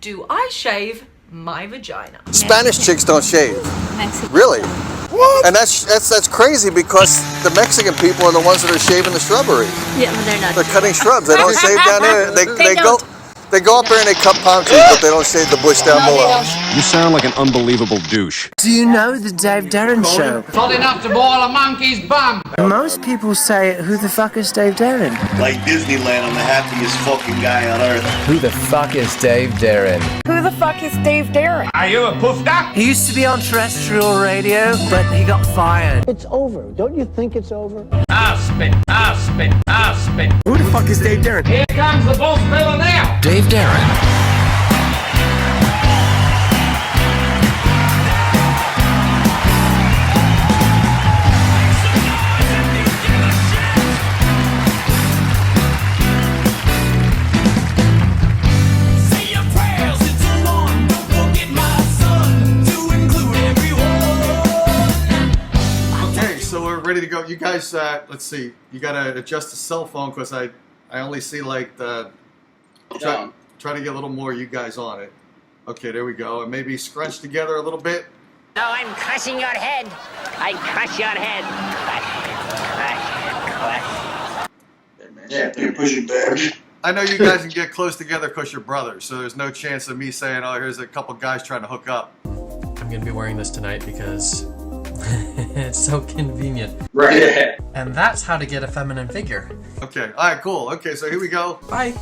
Do I shave my vagina? Spanish chicks don't shave. Mexican. Really? What? And that's crazy because the Mexican people are the ones that are shaving the shrubbery. Yeah, but they're not. They're cutting shrubs. They don't shave down there. They go up there and they cut palm trees, but they don't shave the bush down below. You sound like an unbelievable douche. Do you know the Dave Darren Show? Hot enough to boil a monkey's bum. Most people say, who the fuck is Dave Darren? Like Disneyland, I'm the happiest fucking guy on earth. Who the fuck is Dave Darren? Who the fuck is Dave Darren? Are you a poofda? He used to be on terrestrial radio, but he got fired. It's over. Don't you think it's over? I'll spin. Who the fuck is Dave Darren? Here comes the bull spiller now. Dave Darren. Ready to go. You guys, let's see. You got to adjust the cell phone because I only see like the. Try to get a little more of you guys on it. Okay, there we go. And maybe scrunch together a little bit. No, I'm crushing your head. I crush your head. Crush. Yeah, you're pushing back. I know you guys can get close together because you're brothers, so there's no chance of me saying, oh, here's a couple guys trying to hook up. I'm going to be wearing this tonight because it's so convenient. Right. And that's how to get a feminine figure. Okay, all right, cool. Okay, so here we go. Bye.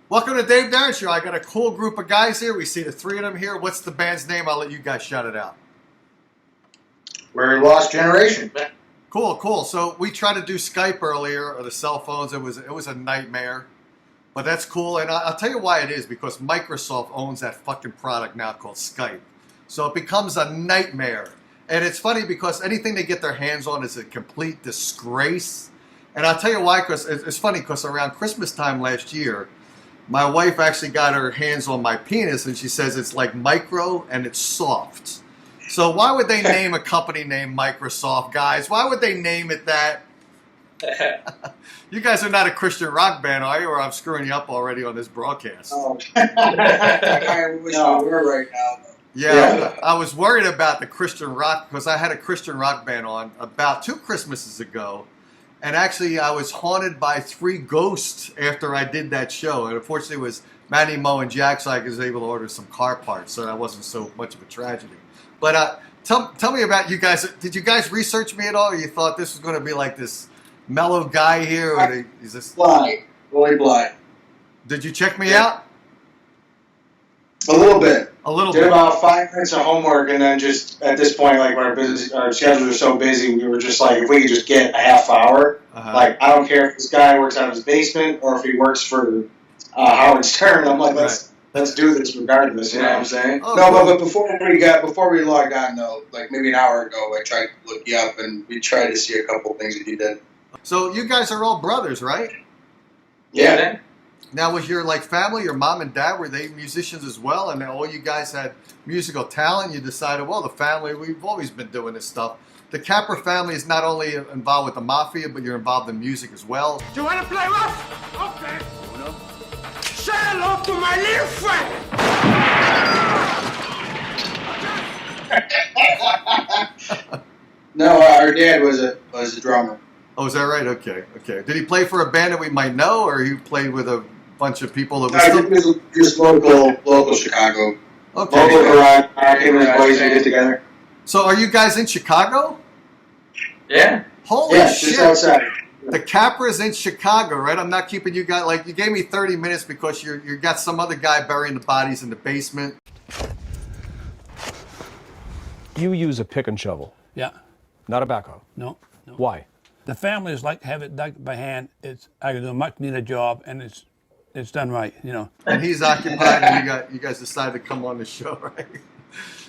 Welcome to Dave Darren Show. I got a cool group of guys here. We see the three of them here. What's the band's name? I'll let you guys shout it out. We're Lost Generation. Cool. So we tried to do Skype earlier, or the cell phones. It was a nightmare. But that's cool, and I'll tell you why it is, because Microsoft owns that fucking product now called Skype. So it becomes a nightmare. And it's funny because anything they get their hands on is a complete disgrace. And I'll tell you why, because it's funny, because around Christmas time last year, my wife actually got her hands on my penis, and she says it's like micro and it's soft. So why would they name a company named Microsoft, guys? Why would they name it that? You guys are not a Christian rock band, are you? Or I'm screwing you up already on this broadcast. Oh. I kind of wish we were right now. Yeah, I was worried about the Christian rock because I had a Christian rock band on about 2 Christmases ago. And actually, I was haunted by 3 ghosts after I did that show. And unfortunately, it was Manny, Mo, and Jack, so I was able to order some car parts. So that wasn't so much of a tragedy. But tell me about you guys. Did you guys research me at all? Or you thought this was going to be like this mellow guy here? Or is this blind? Really blind. Did you check me out? A little bit. A little Did bit. about 5 minutes of homework, and then just at this point, like when our schedules are so busy, we were just like, if we could just get a half hour. Like, I don't care if this guy works out of his basement or if he works for Howard Stern. I'm like, let's do this regardless. You know what I'm saying? Oh, no, cool. but before we logged on, though, like maybe an hour ago, I tried to look you up, and we tried to see a couple things that you did. So you guys are all brothers, right? Yeah. Now, was your family, your mom and dad, were they musicians as well? And all you guys had musical talent? You decided, well, the family, we've always been doing this stuff. The Capra family is not only involved with the mafia, but you're involved in music as well. Do you want to play rough? Okay. Say hello to my little friend. No, our dad was a drummer. Oh, is that right? Okay. Did he play for a band that we might know, or he played with a bunch of people that was just local Chicago. Okay. Local garage. Him and his boys we get together. So, are you guys in Chicago? Yeah. Holy shit! Just outside. The Capra's in Chicago, right? I'm not keeping you guys you gave me 30 minutes because you got some other guy burying the bodies in the basement. You use a pick and shovel. Yeah. Not a backhoe. No. Why? The families like to have it dug by hand. I can do a much neater job, and it's done right, you know. And he's occupied, and you guys decided to come on the show, right?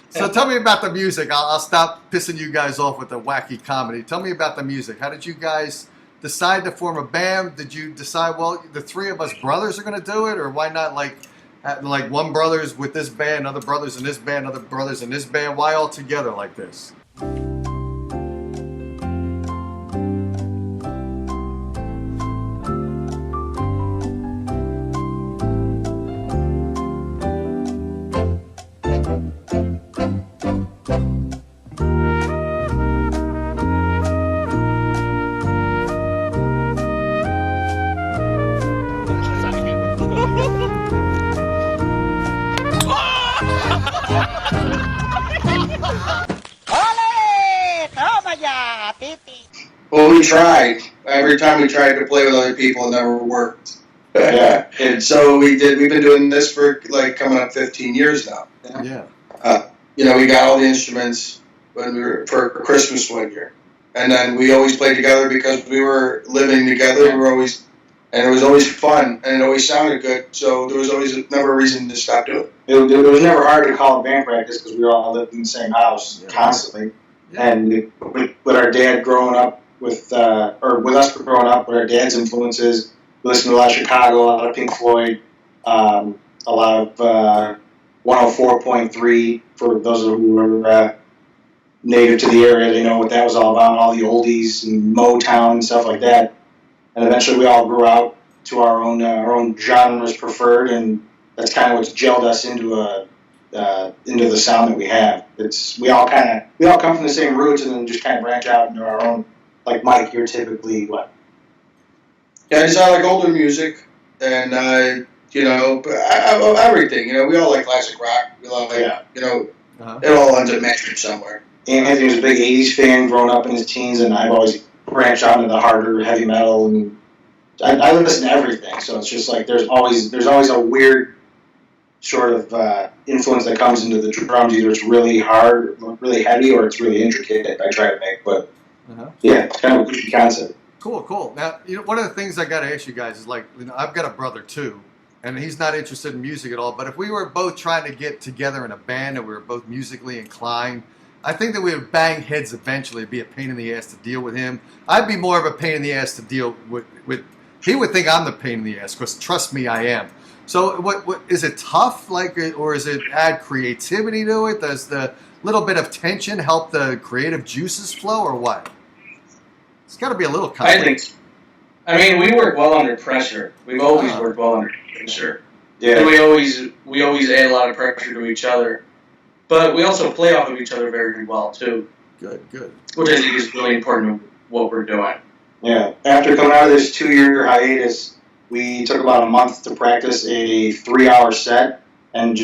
So tell me about the music. I'll stop pissing you guys off with the wacky comedy. Tell me about the music. How did you guys decide to form a band? Did you decide, well, the 3 of us brothers are going to do it, or why not like one brother's with this band, other brothers in this band, other brothers in this band? Why all together like this? Well, we tried. Every time we tried to play with other people, it never worked. Yeah. And so we've been doing this for like coming up 15 years now. Yeah. We got all the instruments when we were for Christmas one year. And then we always played together because we were living together. And it was always fun, and it always sounded good. So there was always never a reason to stop doing it. It was never hard to call a band practice because we all lived in the same house constantly. Yeah. And with our dad growing up with us growing up with our dad's influences, we listened to a lot of Chicago, a lot of Pink Floyd, a lot of 104.3 for those who are native to the area. They know what that was all about, all the oldies and Motown and stuff like that. And eventually we all grew out to our own genres preferred, and that's kind of what's gelled us into the sound that we have. We all come from the same roots, and then just kind of branch out into our own. Like Mike, you're typically what? Yeah, I just like older music, and everything. We all like classic rock. We all like it all ends up matching somewhere. And Anthony was a big '80s fan growing up in his teens, and I've always branched out into the harder heavy metal, and I listen to everything. So it's just like there's always a weird sort of influence that comes into the drums. Either it's really hard, really heavy, or it's really intricate. I try to make, but yeah, it's kind of a goofy concept. Cool. Now, one of the things I got to ask you guys is I've got a brother too, and he's not interested in music at all. But if we were both trying to get together in a band and we were both musically inclined, I think that we would bang heads eventually. It'd be a pain in the ass to deal with him. I'd be more of a pain in the ass to deal with. He would think I'm the pain in the ass, because trust me, I am. So what is it tough, or is it add creativity to it? Does the little bit of tension help the creative juices flow, or what? It's got to be a little conflict. I mean, we work well under pressure. We've always worked well under pressure. Yeah. And we always add a lot of pressure to each other. But we also play off of each other very well, too. Good. Which I think is really important to what we're doing. Yeah. After coming out of this 2-year hiatus, we took about a month to practice a 3-hour set, and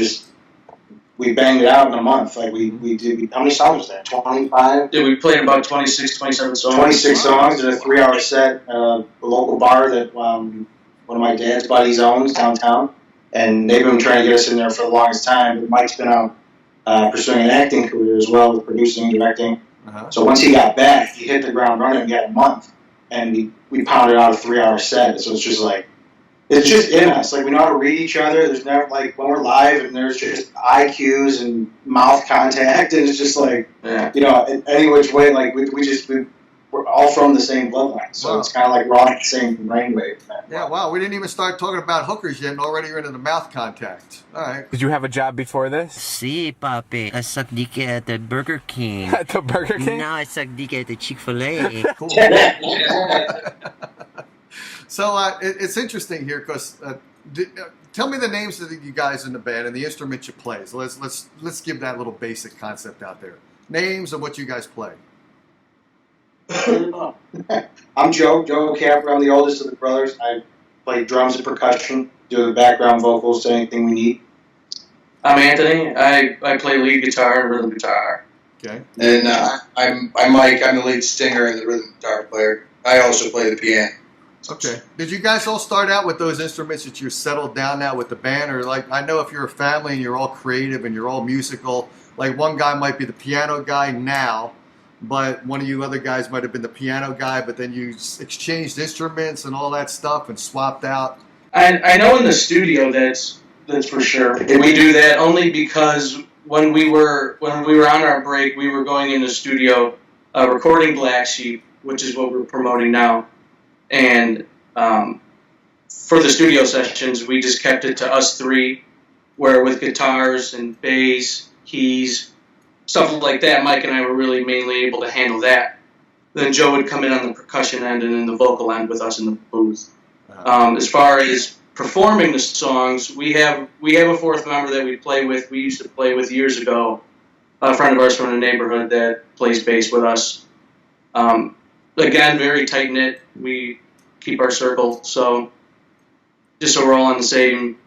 we banged it out in a month. Like we did, how many songs was that? 25? Yeah, we played about 26, 27 songs. 26 songs in a 3-hour set at a local bar that one of my dad's buddies owns downtown. And they've been trying to get us in there for the longest time. But Mike's been out pursuing an acting career as well, with producing and directing. So once he got back, he hit the ground running and got a month. And we pounded out a 3-hour set. So it's just like, it's just in us. Like, we know how to read each other. There's never, like, when we're live and there's just eye cues and mouth contact, and it's just like, in any which way, like, we're all from the same bloodline. So it's kind of like we're on the same brainwave. Yeah, wow. We didn't even start talking about hookers yet, and already you're into the mouth contact. All right. Did you have a job before this? Si, papi. I sucked dick at the Burger King. At the Burger King? Now I suck dick at the Chick-fil-A. Cool. So it's interesting here, because tell me the names of you guys in the band and the instruments you play. So let's give that little basic concept out there. Names of what you guys play. I'm Joe Capper. I'm the oldest of the brothers. I play drums and percussion, do the background vocals to anything we need. I'm Anthony. I play lead guitar and rhythm guitar. Okay. And I'm Mike. I'm the lead singer and the rhythm guitar player. I also play the piano. Okay. Did you guys all start out with those instruments that you're settled down now with the band? Or, like, I know if you're a family and you're all creative and you're all musical, like, one guy might be the piano guy now, but one of you other guys might have been the piano guy, but then you exchanged instruments and all that stuff and swapped out. I know in the studio that's for sure. And we do that only because when we were on our break, we were going in the studio recording Black Sheep, which is what we're promoting now. And for the studio sessions, we just kept it to us three, where with guitars and bass, keys, stuff like that, Mike and I were really mainly able to handle that. Then Joe would come in on the percussion end and in the vocal end with us in the booth. As far as performing the songs, we have a fourth member that we play with. We used to play with years ago, a friend of ours from the neighborhood that plays bass with us. Again, very tight-knit. We keep our circle, so just so we're all on the same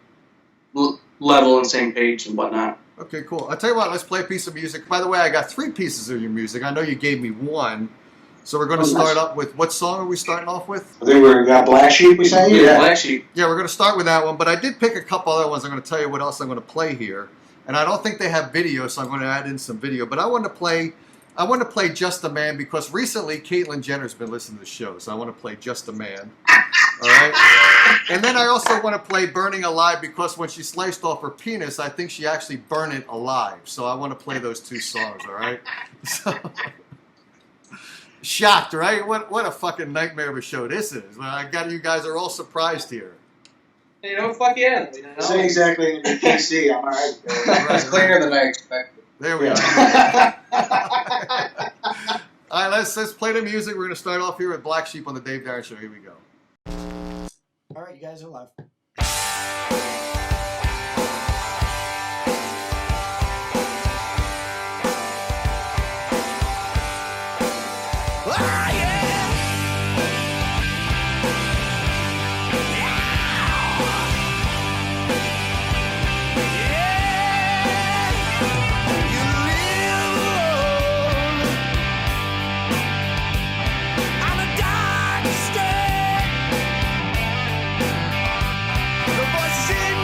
level and same page and whatnot. Okay, cool. I'll tell you what, let's play a piece of music. By the way, I got 3 pieces of your music. I know you gave me 1. So we're going to start up with, what song are we starting off with? I think we got Black Sheep we sent you? Yeah, Black Sheep. Yeah, we're going to start with that one, but I did pick a couple other ones. I'm going to tell you what else I'm going to play here. And I don't think they have video, so I'm going to add in some video. But I want to play Just a Man because recently Caitlyn Jenner's been listening to the show, so I want to play Just a Man. All right? And then I also want to play Burning Alive because when she sliced off her penis, I think she actually burned it alive. So I want to play those 2 songs, all right? So, shocked, right? What a fucking nightmare of a show this is. I got you guys are all surprised here. You know, fuck yeah. You know? This ain't exactly in the PC. I'm all right. It's cleaner than I expected. There we are. All right, let's play the music. We're going to start off here with Black Sheep on the Dave Darren Show. Here we go. All right, you guys are live. The voices in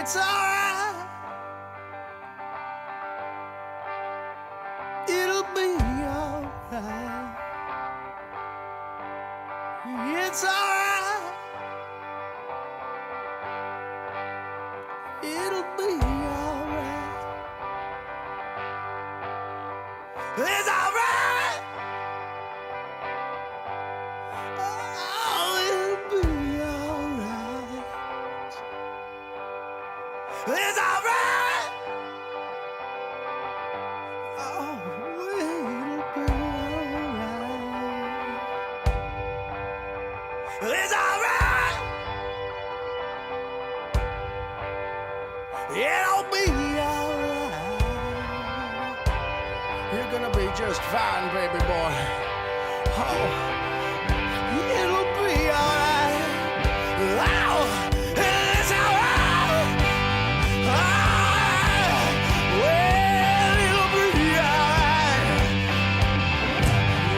It's alright. It'll be alright. It's alright. It'll be alright. It's alright. Oh, it'll be alright. It's alright. Oh, it'll be alright. It's alright. It'll be alright. You're gonna be just fine, baby boy. Oh, it'll be alright. Oh, it's alright. Alright. Well, it'll be alright.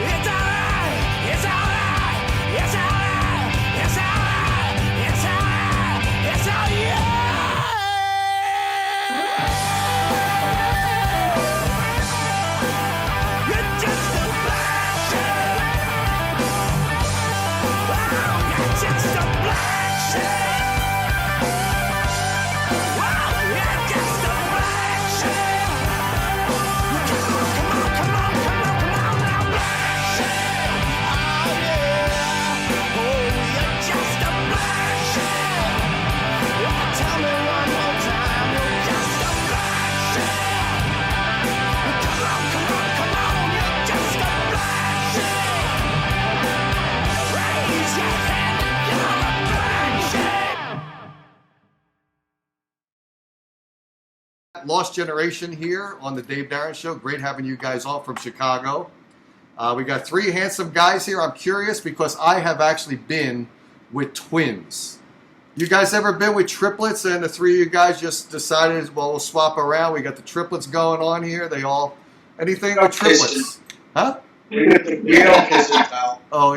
It's alright. It's alright. It's alright. It's alright. It's alright. It's alright. You're just a black sheep. Wow, you're just a black sheep. Wow, you're just a black sheep. Come on, come on, come on, come on, come on now, black sheep. Oh yeah. Oh, you're just a black sheep. Oh, tell me one more time, you're just a black sheep. Come on, come on, come on, you're just a black sheep. Raise your hand, you're a black sheep. Lost Generation here on the Dave Darren Show. Great having you guys all from Chicago. We got three handsome guys here. I'm curious because I have actually been with twins. You guys ever been with triplets and the three of you guys just decided, well, we'll swap around. We got the triplets going on here. They all, anything with triplets? Huh? We don't kiss it now. Oh,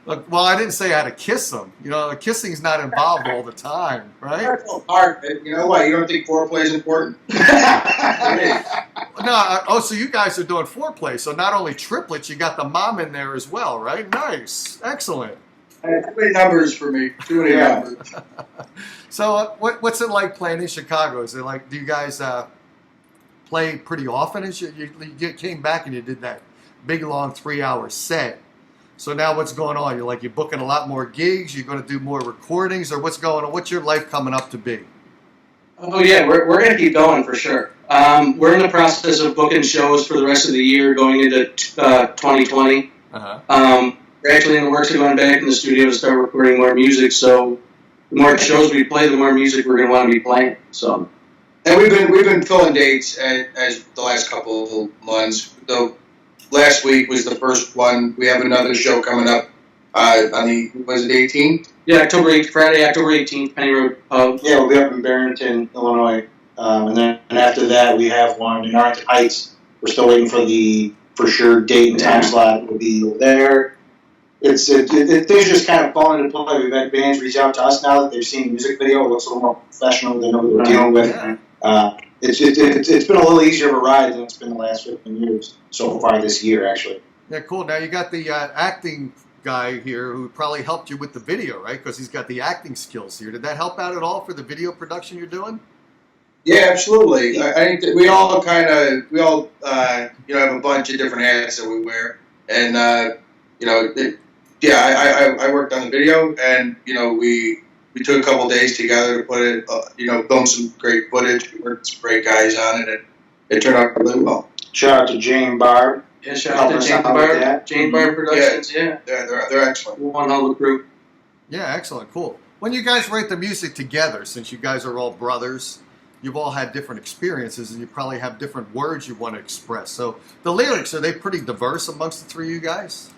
look, well, I didn't say I had to kiss them. Kissing's not involved all the time, right? It's hard. You know what? You don't think foreplay is important? No, so you guys are doing foreplay. So not only triplets, you got the mom in there as well, right? Nice. Excellent. Too many numbers for me. Too many numbers. So what's it like playing in Chicago? Is it like, do you guys play pretty often? You came back and you did that big, long 3-hour set. So now what's going on? You're booking a lot more gigs? You're going to do more recordings? Or what's going on? What's your life coming up to be? Oh yeah, we're going to keep going for sure. We're in the process of booking shows for the rest of the year going into 2020. Uh-huh. We're actually in the works of going back in the studio to start recording more music. So the more shows we play, the more music we're going to want to be playing. So, and we've been filling dates as the last couple of months. The last week was the first one. We have another show coming up on the, was it 18th? Yeah, Friday, October 18th, Penny Road Pub. Yeah, we'll be up in Barrington, Illinois. And after that, we have one in Arlington Heights. We're still waiting for the for sure date and time slot. We'll be there. Things just kind of fall into play. We've had bands reach out to us now that they've seen the music video. It looks a little more professional. They know what they're dealing with. It's been a little easier of a ride than it's been the last 15 years so far this year, actually. Yeah, cool. Now you got the acting guy here who probably helped you with the video, right? Because he's got the acting skills here. Did that help out at all for the video production you're doing? Yeah, absolutely. I think that we all have a bunch of different hats that we wear, and I worked on the video, and we took a couple days together to put it, film some great footage. We worked with some great guys on it, and it turned out really well. Shout out to Jane Barb. Yeah, shout out to Jane Barb. Jane Barb Productions. Yeah, they're excellent. One hell of a group. Yeah, excellent, cool. When you guys write the music together, since you guys are all brothers, you've all had different experiences, and you probably have different words you want to express. So the lyrics, are they pretty diverse amongst the three of you guys?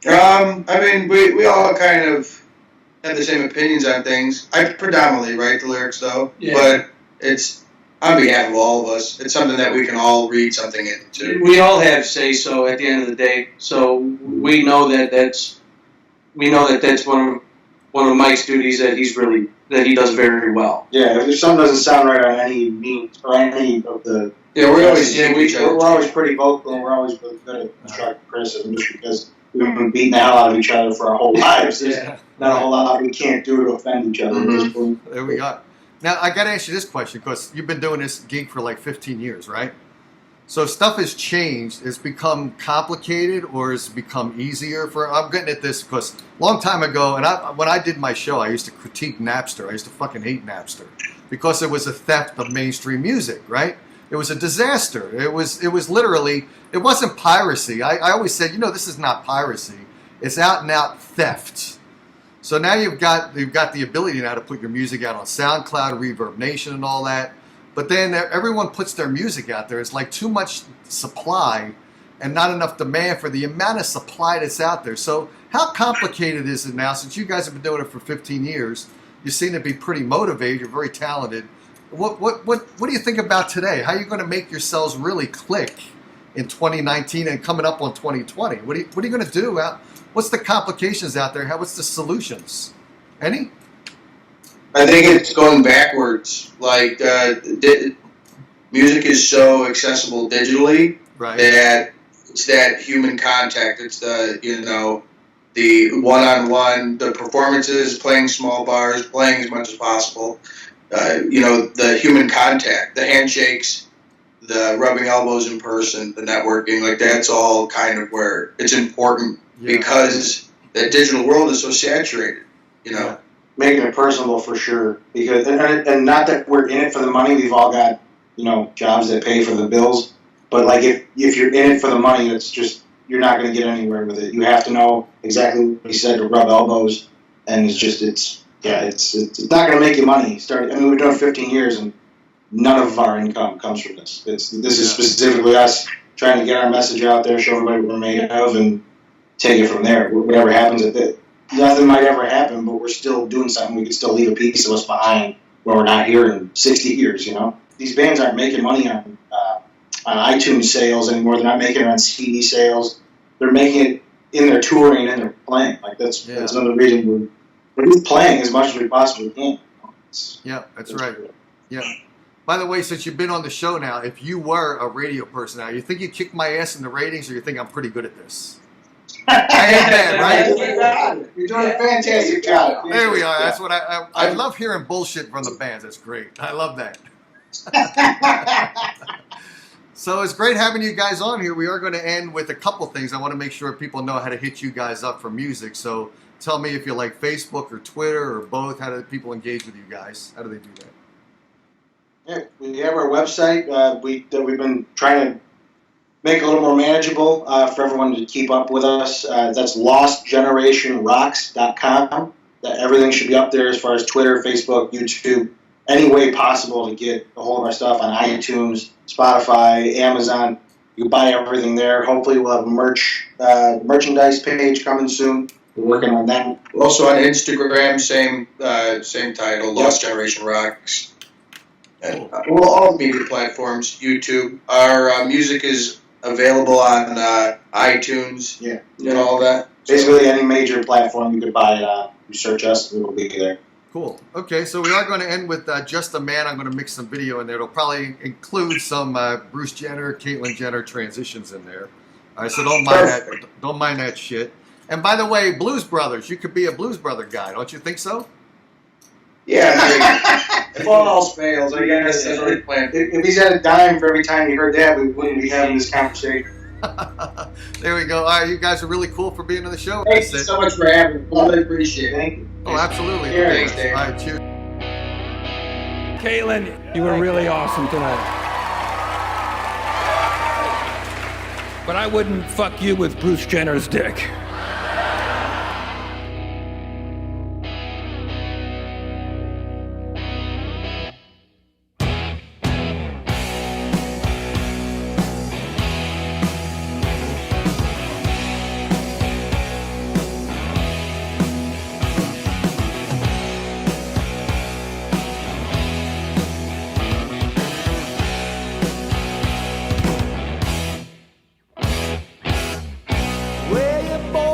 We all kind of have the same opinions on things. I predominantly write the lyrics, though, but it's on behalf of all of us. It's something that we can all read something into. We all have say-so at the end of the day, so we know that that's one one of Mike's duties that he does very well. Yeah, if something doesn't sound right on any meetings or any of the we're always pretty vocal and we're always really good at constructive criticism just because we've been beating the hell out of each other for our whole lives. There's not a whole lot we can't do to offend each other at this point. There we go. Now, I got to ask you this question because you've been doing this gig for like 15 years, right? So stuff has changed. It's become complicated or has it become easier? I'm getting at this because a long time ago, and when I did my show, I used to critique Napster. I used to fucking hate Napster because it was a theft of mainstream music, right? It was a disaster. It was literally, it wasn't piracy. I always said, this is not piracy. It's out and out theft. So now you've got the ability now to put your music out on SoundCloud, Reverb Nation, and all that. But then everyone puts their music out there. It's like too much supply and not enough demand for the amount of supply that's out there. So how complicated is it now? Since you guys have been doing it for 15 years, you seem to be pretty motivated. You're very talented. What do you think about today? How are you going to make yourselves really click in 2019 and coming up on 2020? What are you going to do? What's the complications out there? What's the solutions? Any? I think it's going backwards. Like music is so accessible digitally that it's that human contact. It's the one-on-one, the performances, playing small bars, playing as much as possible. The human contact, the handshakes, the rubbing elbows in person, the networking. Like that's all kind of where it's important because that digital world is so saturated. Yeah. Making it personable for sure, because and not that we're in it for the money. We've all got jobs that pay for the bills, but like if you're in it for the money, it's just you're not going to get anywhere with it. You have to know exactly what he said to rub elbows, and it's not going to make you money. We've done 15 years, and none of our income comes from this. This is specifically us trying to get our message out there, show everybody what we're made of, and take it from there. Whatever happens at it. Nothing might ever happen, but we're still doing something. We could still leave a piece of us behind when we're not here in 60 years, These bands aren't making money on iTunes sales anymore. They're not making it on CD sales. They're making it in their touring and in their playing. Like that's another reason we're playing as much as we possibly can. That's right. Yeah. By the way, since you've been on the show now, if you were a radio personality, you think you kick my ass in the ratings or you think I'm pretty good at this? I ain't bad, right? You're doing a fantastic job. There we are. That's what I love hearing bullshit from the bands. That's great. I love that. So it's great having you guys on here. We are going to end with a couple things. I want to make sure people know how to hit you guys up for music. So tell me if you like Facebook or Twitter or both. How do people engage with you guys? How do they do that? Yeah, we have our website that we've been trying to make a little more manageable for everyone to keep up with us. That's lostgenerationrocks.com. Everything should be up there as far as Twitter, Facebook, YouTube, any way possible to get a hold of our stuff on iTunes, Spotify, Amazon. You can buy everything there. Hopefully we'll have a merchandise page coming soon. We're working on that. Also on Instagram, same title, Lost Generation Rocks. And all media platforms, YouTube. Our music is available on iTunes, and all that. Basically, any major platform you could buy it on. You search us, we will be there. Cool. Okay, so we are going to end with Just a Man. I'm going to mix some video in there. It'll probably include some Bruce Jenner, Caitlyn Jenner transitions in there. All right, so don't mind that. Don't mind that shit. And by the way, Blues Brothers, you could be a Blues Brother guy, don't you think so? Yeah, if all else fails, I guess that's what we planned. If he's at a dime for every time you heard that, we wouldn't be having this conversation. There we go. All right, you guys are really cool for being on the show. Thank you so much for having me. Really appreciate it. Thank you. Oh, absolutely. Thanks, Dave. All right, cheers. Caitlin, you were really awesome tonight. But I wouldn't fuck you with Bruce Jenner's dick. Where you born?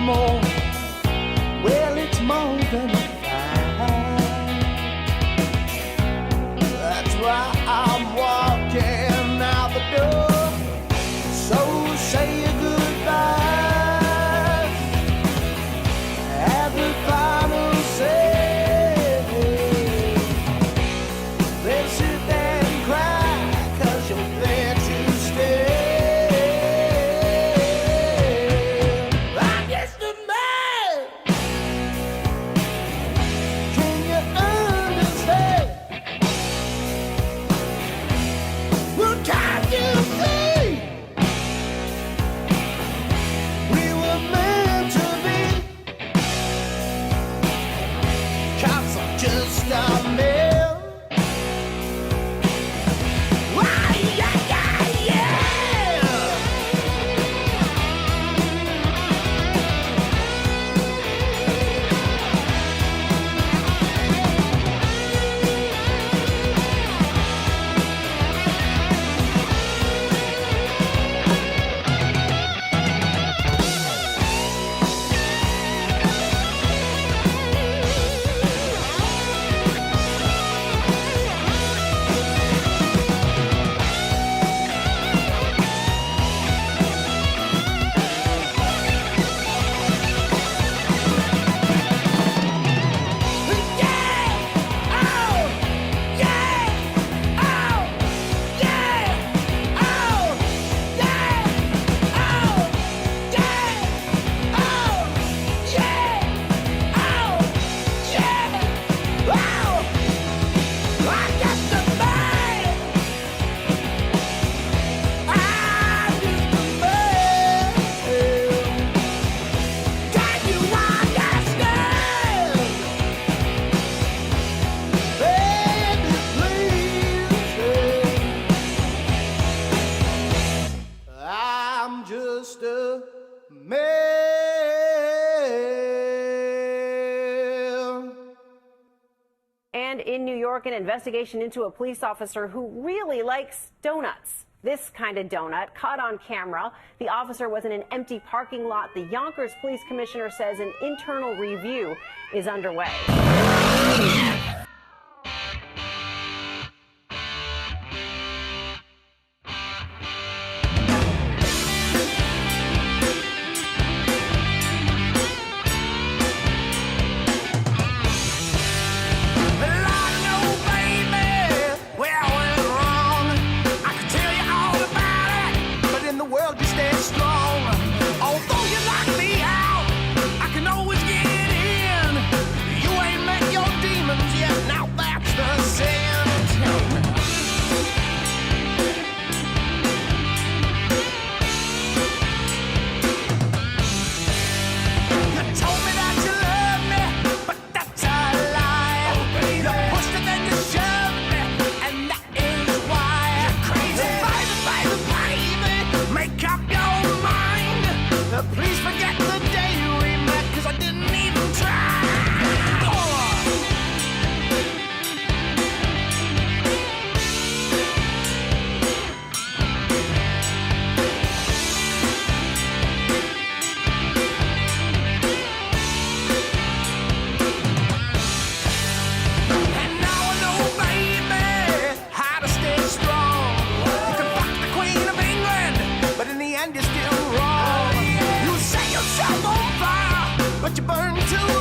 more. Well, it's more than a fight. That's why I'm walking out the door. So say goodbye. Have the final say. Then sit there and cry, 'cause you're there to stay. I'm just a man. Can you understand? Well, can't you see? We were meant to be. 'Cause I'm just a man. I'm just a man. And in New York, an investigation into a police officer who really likes donuts. This kind of donut caught on camera. The officer was in an empty parking lot. The Yonkers police commissioner says an internal review is underway. Please forget the day we met, 'cause I didn't even try. And now I know, baby, how to stay strong. You can fuck the Queen of England, but in the end you're still wrong. You set yourself on fire, but you burn too